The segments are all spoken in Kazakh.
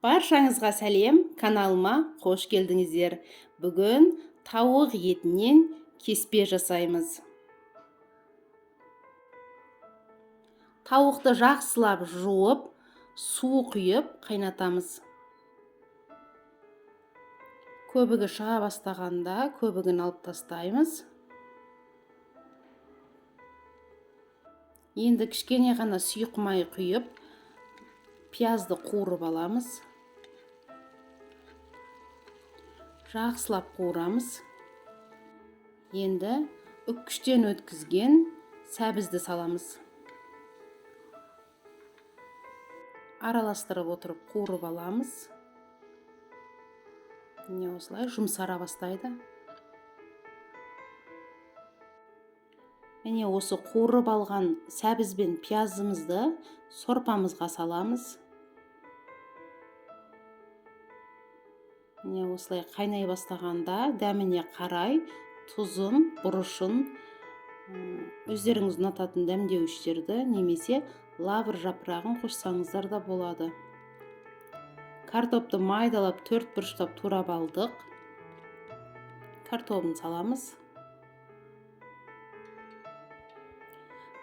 Баршаңызға сәлем, каналыма қош келдіңіздер. Бүгін тауық етінен кеспе жасаймыз. Тауықты жақсылап жуып, су құйып қайнатамыз. Көбігі шыға бастағанда көбігін алып тастаймыз. Енді кішкене ғана сұйық май құйып, пиязды қуырып аламыз. Жақсылап қуырамыз. Енді үккіштен өткізген сәбізді саламыз. Араластырып отырып қуырып аламыз. Міне осылай жұмсара бастайды. Міне осы қуырып алған сәбіз бен пиязымызды сорпамызға саламыз. Міне осылай қайнай бастағанда дәміне қарай тұзын, бұрышын, өздеріңіз ұнататын дәмдеуіштерді немесе лавр жапырағын қоссаңыздар да болады. Картопты майдалап 4 бұрыштап турап алдық. Картопын саламыз.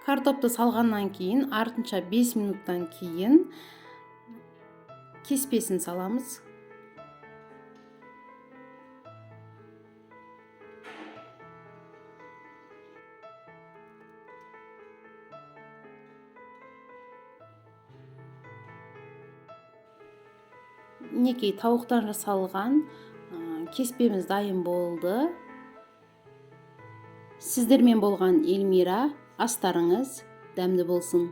Картопты салғаннан кейін, артынша 5 минуттан кейін кеспесін саламыз. Мінекей тауықтан жасалған кеспеміз дайын болды. Сіздермен болған Эльмира, астарыңыз дәмді болсын.